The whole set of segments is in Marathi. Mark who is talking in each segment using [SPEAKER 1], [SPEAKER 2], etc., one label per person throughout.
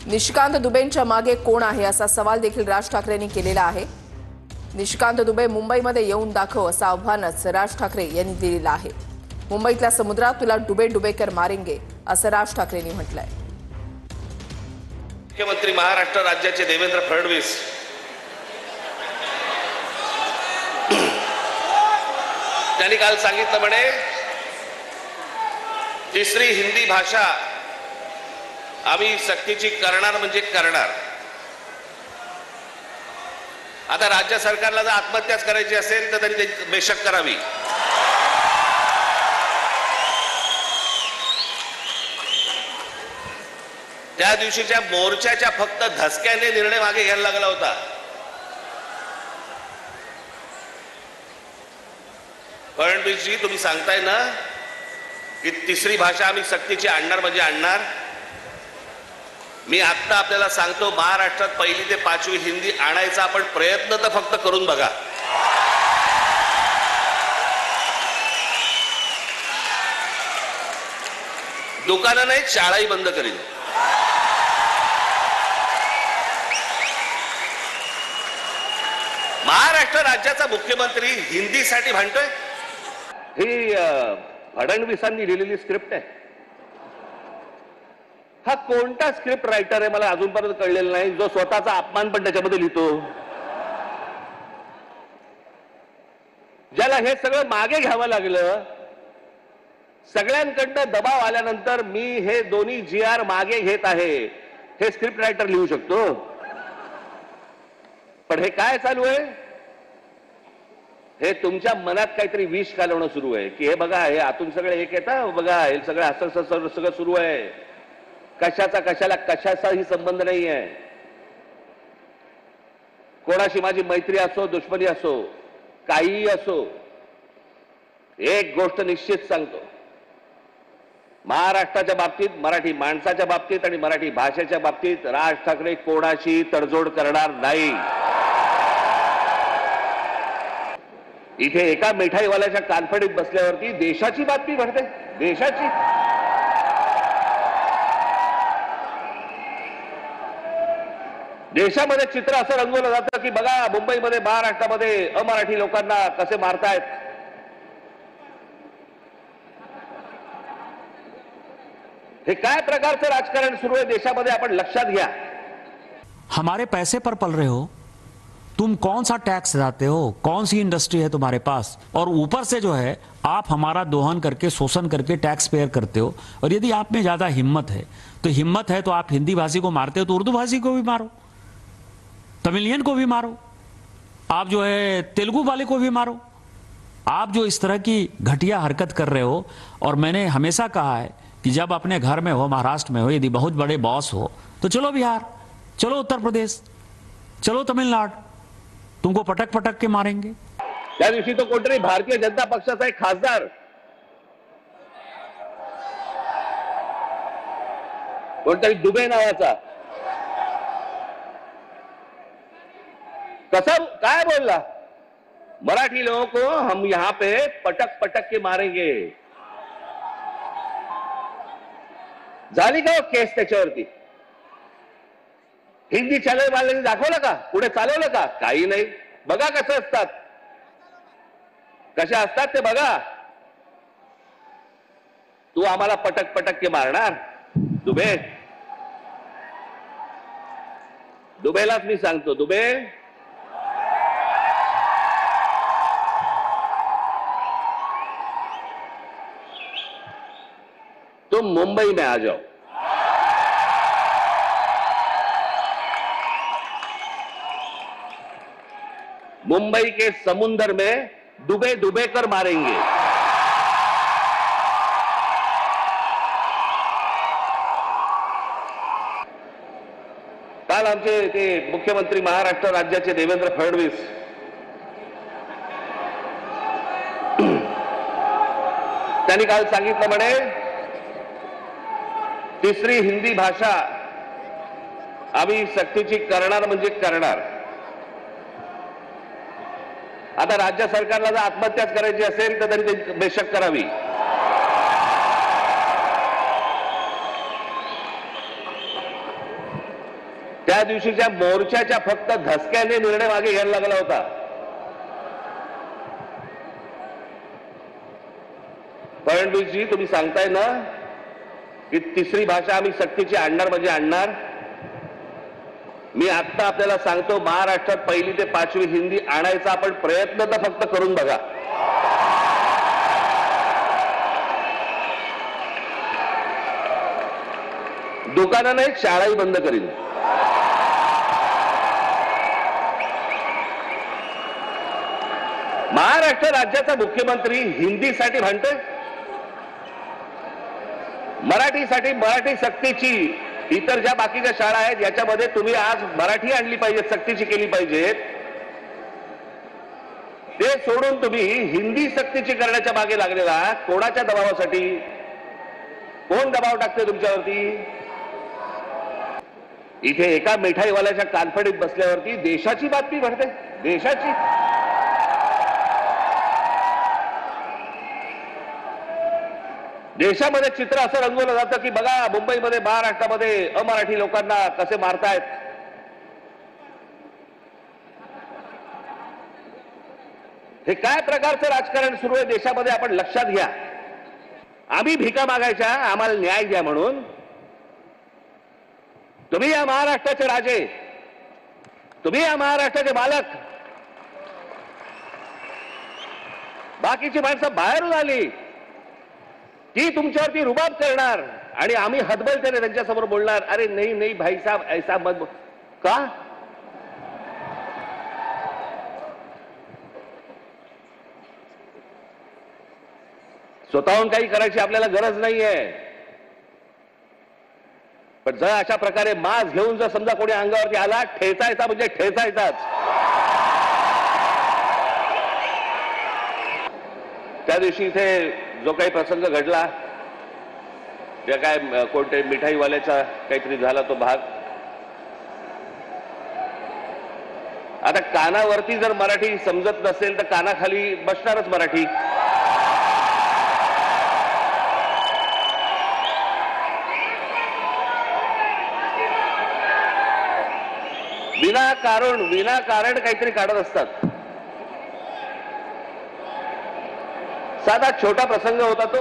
[SPEAKER 1] निशिकांत दुबेंच्या मागे कोण आहे असा सवाल देखील राज ठाकरेंनी केलेला आहे। निशिकांत दुबे मुंबईमध्ये येऊन दाखव असं आव्हानच राज ठाकरे यांनी दिलेलं आहे। मुंबईतल्या समुद्रात तुला डुबे डुबेकर मारेंगे असं राज ठाकरेंनी म्हटलंय।
[SPEAKER 2] मुख्यमंत्री महाराष्ट्र राज्याचे देवेंद्र फडणवीस त्यांनी काल सांगितलं म्हणे तिसरी हिंदी भाषा आम्ही सक्तीची करणार म्हणजे करणार। आता राज्य सरकारला जर आत्महत्याच करायची असेल तर त्यांनी बेशक करावी। त्या दिवशीच्या मोर्चाच्या फक्त धसक्याने निर्णय मागे घ्यायला लागला होता। फडणवीसजी तुम्ही सांगताय ना की तिसरी भाषा आम्ही सक्तीची आणणार म्हणजे आणणार। मी आता आपल्याला सांगतो महाराष्ट्रात पहिली ते पाचवी हिंदी आणायचा आपण प्रयत्न तर फक्त करून बघा। दुकानं नाही शाळाही बंद करीन। महाराष्ट्र राज्याचा मुख्यमंत्री हिंदीसाठी भांडतोय। ही फडणवीसांनी लिहिलेली स्क्रिप्ट आहे। हा कोणता स्क्रिप्ट रायटर आहे मला अजूनपर्यंत कळलेला नाही जो स्वतःचा अपमान पण त्याच्यामध्ये लिहितो। ज्याला हे सगळं मागे घ्यावं लागलं, सगळ्यांकडनं दबाव आल्यानंतर मी हे दोन्ही GR मागे घेत आहे हे स्क्रिप्ट रायटर लिहू शकतो। पण हे काय चालू आहे? हे तुमच्या मनात काहीतरी विष घालवणं सुरू आहे की हे बघा हे आतून सगळे एक येतं, बघा हे सगळं असं सगळं सुरू आहे। कशाचा कशाला कशाचाही संबंध नाही आहे। कोणाशी माझी मैत्री असो दुश्मनी असो काहीही असो, एक गोष्ट निश्चित सांगतो, महाराष्ट्राच्या बाबतीत मराठी माणसाच्या बाबतीत आणि मराठी भाषेच्या बाबतीत राज ठाकरे कोणाशी तडजोड करणार नाही। इथे एका मिठाईवाल्याच्या कानफडीत बसल्यावरती देशाची बातमी घडते। देशाची देशामध्ये चित्र असं रंगवलं जातं की बघा मुंबईमध्ये महाराष्ट्रामध्ये अमराठी लोकांना कसे मारतायत। हे काय प्रकारचं राजकारण सुरू आहे देशामध्ये आपण लक्षात घ्या।
[SPEAKER 3] हमारे पैसे पर पल रहे हो तुम, कौन सा टैक्स देते हो, कौन सी इंडस्ट्री है तुम्हारे पास, और ऊपर से जो है आप हमारा दोहन करके शोषण करके टैक्स पेयर करते हो। और यदि आप में ज्यादा हिम्मत है तो आप हिंदी भाषी को मारते हो तो उर्दू भाषी को भी मारो, तमिलियन को भी मारो, आप जो है तेलुगु वाले को भी मारो। आप जो इस तरह की घटिया हरकत कर रहे हो, और मैंने हमेशा कहा है कि जब अपने घर में हो, महाराष्ट्र में हो, यदि बहुत बड़े बॉस हो तो चलो बिहार, चलो उत्तर प्रदेश, चलो तमिलनाडु, तुमको पटक पटक के मारेंगे।
[SPEAKER 2] त्या दिवशी तो कोणतरी भारतीय जनता पक्षाचा एक खासदार कोणतरी दुबे नावाचा कसा काय बोलला, मराठी लोगों को हम यहां पे पटक पटक के मारेंगे। झाली का केस त्याच्यावरती? हिंदी चॅनल वाल्यांनी दाखवलं का? पुढे चालवलं का? काही नाही। बघा कसं असतात, कशा असतात ते बघा। तू आम्हाला पटक पटक के मारणार दुबे? दुबेलाच मी सांगतो, दुबे तुम मुंबई में आ जाओ। मुंबई के समुद्र में डुबे डुबे कर मारेंगे। काल आमचे ते मुख्यमंत्री महाराष्ट्र राज्याचे देवेंद्र फडणवीस त्यांनी काल सांगितलं म्हणे तिसरी हिंदी भाषा आम्ही सक्तीची करणार म्हणजे करणार। आता राज्य सरकारला जर आत्महत्याच करायची असेल तर त्यांनी बेशक करावी। त्या दिवशीच्या मोर्चाच्या फक्त धसक्याने निर्णय मागे घ्यायला लागला होता. फडणवीसजी, तुम्ही सांगताय ना की तिसरी भाषा आम्ही सक्तीची आणणार म्हणजे आणणार. मी आता आपल्याला सांगतो, महाराष्ट्रात पहिली ते पाचवी हिंदी आणायचा आपण प्रयत्न तर फक्त करून बघा. दुकानं नाही, शाळाही बंद करीन. महाराष्ट्र राज्याचा मुख्यमंत्री हिंदीसाठी भांडतोय, मराठीसाठी मराठी सक्तीची. इतर ज्या बाकीच्या शाळा आहेत याच्यामध्ये तुम्ही आज मराठी आणली पाहिजे, सक्तीची केली पाहिजेत. ते सोडून तुम्ही हिंदी सक्तीची करण्याच्या मागे लागलेला कोणाच्या दबावासाठी? कोण दबाव टाकते तुमच्यावरती? इथे एका मिठाईवाल्याच्या कानफडीत बसल्यावरती देशाची बातमी घडते, देशाची. देशामध्ये चित्र असं रंगवलं जातं की बघा मुंबईमध्ये, महाराष्ट्रामध्ये अमराठी लोकांना कसे मारतायत. हे काय प्रकारचं राजकारण सुरू आहे देशामध्ये आपण लक्षात घ्या. आम्ही भिका मागायच्या, आम्हाला न्याय द्या म्हणून. तुम्ही या महाराष्ट्राचे राजे, तुम्ही या महाराष्ट्राचे मालक. बाकीची माणसं बाहेरून आली ती तुमच्यावरती रुबाब करणार आणि आम्ही हतबलतेने त्यांच्यासमोर बोलणार, अरे नाही नाही भाई साहब ऐसा मत. का? स्वतःहून काही करायची आपल्याला गरज नाहीये. पण जर अशा प्रकारे मास्क घेऊन जर समजा कोणी अंगावरती आला, ठेचायचा म्हणजे ठेचायचाच. त्या दिवशी इथे जो काही प्रसंग घडला, जे काय कोणते मिठाईवाल्याचा काहीतरी झाला तो भाग, आता कानावरती जर मराठी समजत नसेल तर कानाखाली बसणारच मराठी. विनाकारण काहीतरी काढत असतात. साधा छोटा प्रसंग होता तो.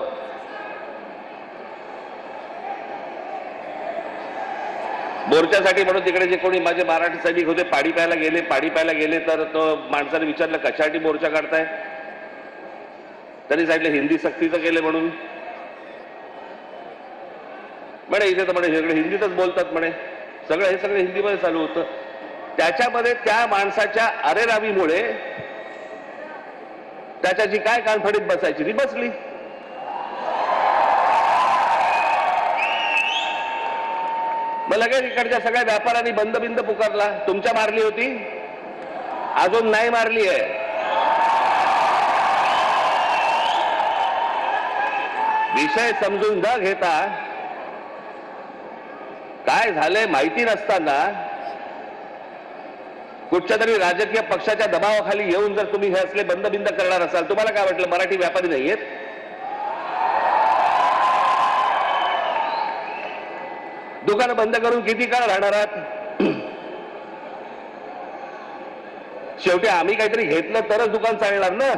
[SPEAKER 2] मोर्चासाठी म्हणून तिकडे जे कोणी माझे मराठी सैनिक होते पाणी प्यायला गेले तर तो माणसाने विचारलं कशासाठी मोर्चा काढताय. त्यांनी सांगितलं हिंदी सक्तीचं केलं म्हणून. म्हणे इथे तर म्हणे सगळे हिंदीतच बोलतात म्हणे, हे सगळं हिंदीमध्ये चालू होतं. त्याच्यामध्ये त्या माणसाच्या अरेरावीमुळे त्याच्या जी काय कानफडीत बसायची ती बसली. मग लगेच इकडच्या सगळ्या व्यापाऱ्यांनी बंद पुकारला. तुमच्या मारली होती, अजून नाही मारली आहे. विषय समजून न घेता काय झालंय माहिती नसताना कुठच्या तरी राजकीय पक्षाच्या दबावाखाली येऊन जर तुम्ही हे असले बंद करणार असाल, तुम्हाला काय वाटलं मराठी व्यापारी नाहीयेत? दुकानं बंद करून किती काळ राहणार आहात? शेवटी आम्ही काहीतरी घेतलं तरच दुकान चालणार ना.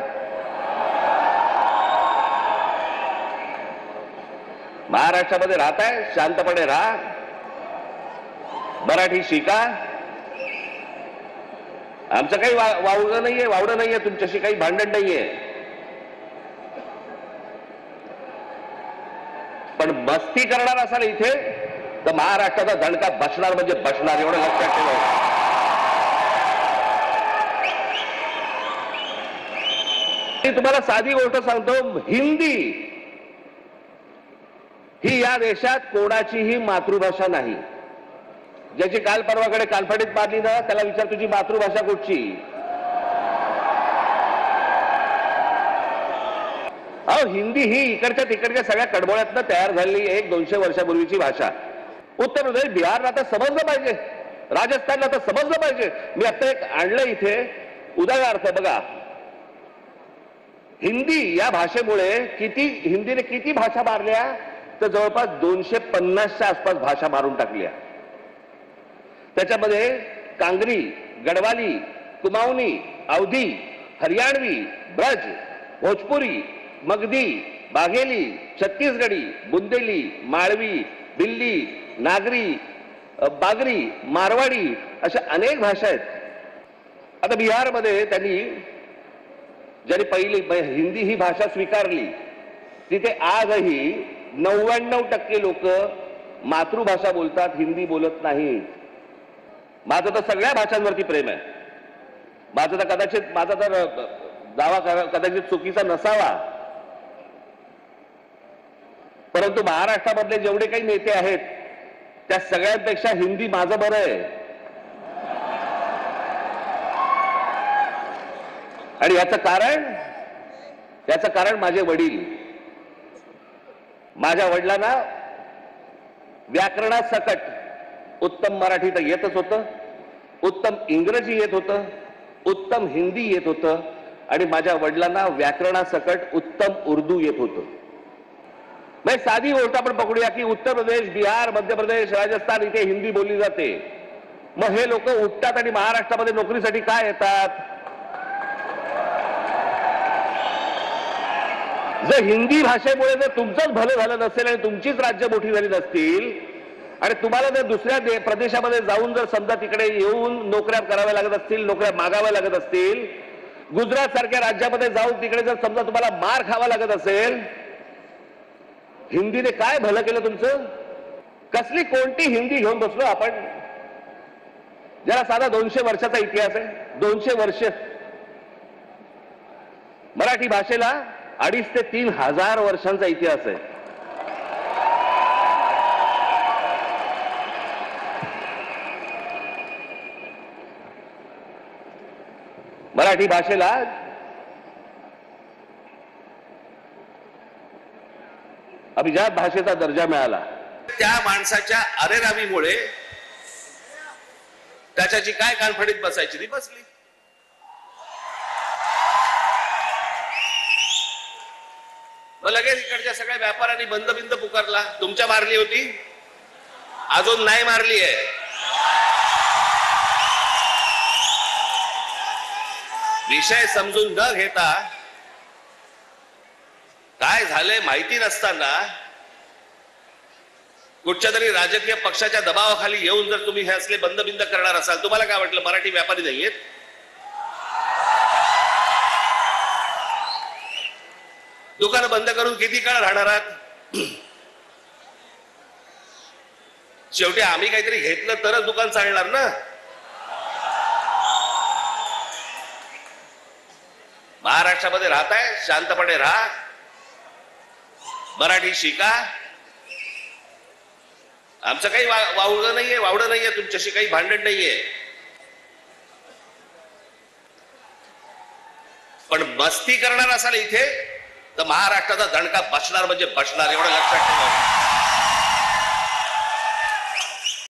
[SPEAKER 2] महाराष्ट्रामध्ये राहताय, शांतपणे राहा, मराठी शिका. आमचं काही वावडं नाहीये, तुमच्याशी काही भांडण नाहीये. पण मस्ती करणार असाल इथे तर महाराष्ट्राचा दणका बसणार म्हणजे बसणार, एवढं लक्षात ठेवा. मी तुम्हाला साधी गोष्ट सांगतो, हिंदी ही या देशात कोणाचीही मातृभाषा नाही. ज्याची काल परवाकडे कानफडीत मारली ना त्याला विचार तुझी मातृभाषा कुठची? अहो, हिंदी ही इकडच्या तिकडच्या सगळ्या कडबोळ्यातनं तयार झालेली 100-200 वर्षापूर्वीची भाषा. उत्तर प्रदेश, बिहारला तर समजलं पाहिजे, राजस्थानला तर समजलं पाहिजे. मी आता एक आणलं इथे उदाहरणार्थ बघा. हिंदी या भाषेमुळे हिंदीने किती भाषा मारल्या तर जवळपास 250च्या आसपास भाषा मारून टाकल्या. तर त्याच्यामध्ये कांगरी, गढ़वाली, कुमाऊनी, अवधी, हरियाणवी, ब्रज, भोजपुरी, मगधी, बाघेली, छत्तीसगढ़ी, बुंदेली, माळवी, दिल्ली, नागरी, बागरी, मारवाडी अशा अनेक भाषा आहेत. आता बिहारमध्ये त्यांनी ज्यांनी पहिली हिंदी ही भाषा स्वीकारली तिथे आजही 99% लोक मातृभाषा बोलतात, हिंदी बोलत नाही. माझं तर सगळ्या भाषांवरती प्रेम आहे. माझा तर दावा कदाचित चुकीचा नसावा, परंतु महाराष्ट्रामधले जेवढे काही नेते आहेत त्या सगळ्यांपेक्षा हिंदी माझं बरं आहे. आणि याचं कारण माझे वडील. माझ्या वडिलांना व्याकरणासकट उत्तम मराठी तर येतच होतं, उत्तम इंग्रजी येत होतं, उत्तम हिंदी येत होतं आणि माझ्या वडिलांना व्याकरणासकट उत्तम उर्दू येत होतं. मग साधी गोष्ट आपण पकडूया की उत्तर प्रदेश, बिहार, मध्य प्रदेश, राजस्थान इथे हिंदी बोलली जाते. मग हे लोक उठतात आणि महाराष्ट्रामध्ये नोकरीसाठी काय येतात? जर हिंदी भाषेमुळे जर तुमचंच भलं झालं नसेल आणि तुमचीच राज्य मोठी झाली नसतील आणि तुम्हाला जर दुसऱ्या प्रदेशामध्ये जाऊन जर समजा तिकडे येऊन नोकऱ्या कराव्या लागत असतील, नोकऱ्या मागाव्या लागत असतील, गुजरात सारख्या राज्यामध्ये जाऊन तिकडे जर समजा तुम्हाला मार खावा लागत असेल, हिंदीने काय भलं केलं तुमचं? कसली कोणती हिंदी घेऊन बसलो आपण? ज्याला साधा 200 वर्षाचा इतिहास आहे. 200 वर्ष. मराठी भाषेला 2,500 ते 3,000 वर्षांचा इतिहास आहे. मराठी भाषेला अभिजात भाषेचा दर्जा मिळाला. त्या माणसाच्या अरेरावीमुळे त्याच्याची काय कानफडीत बसायची ती बसली. मग लगेच इकडच्या सगळ्या व्यापाऱ्यांनी बंद पुकारला. तुमच्या मारली होती, अजून नाही मारली आहे. विषय समजून न घेता काय झालंय माहिती नसताना कुठच्या तरी राजकीय पक्षाच्या दबावाखाली येऊन जर तुम्ही हे असले बंद करणार असाल, तुम्हाला काय वाटलं मराठी व्यापारी नाहीयेत? दुकान बंद करून किती काळ राहणार आहात? शेवटी आम्ही काहीतरी घेतलं तरच दुकान चालणार ना. महाराष्ट्रामध्ये राहताय, शांतपणे राहा, मराठी शिका. आमचं काही वावडं नाहीये, तुमच्याशी काही भांडण नाहीये. पण मस्ती करणार असाल इथे तर महाराष्ट्राचा दणका बसणार म्हणजे बसणार, एवढं लक्षात ठेवा.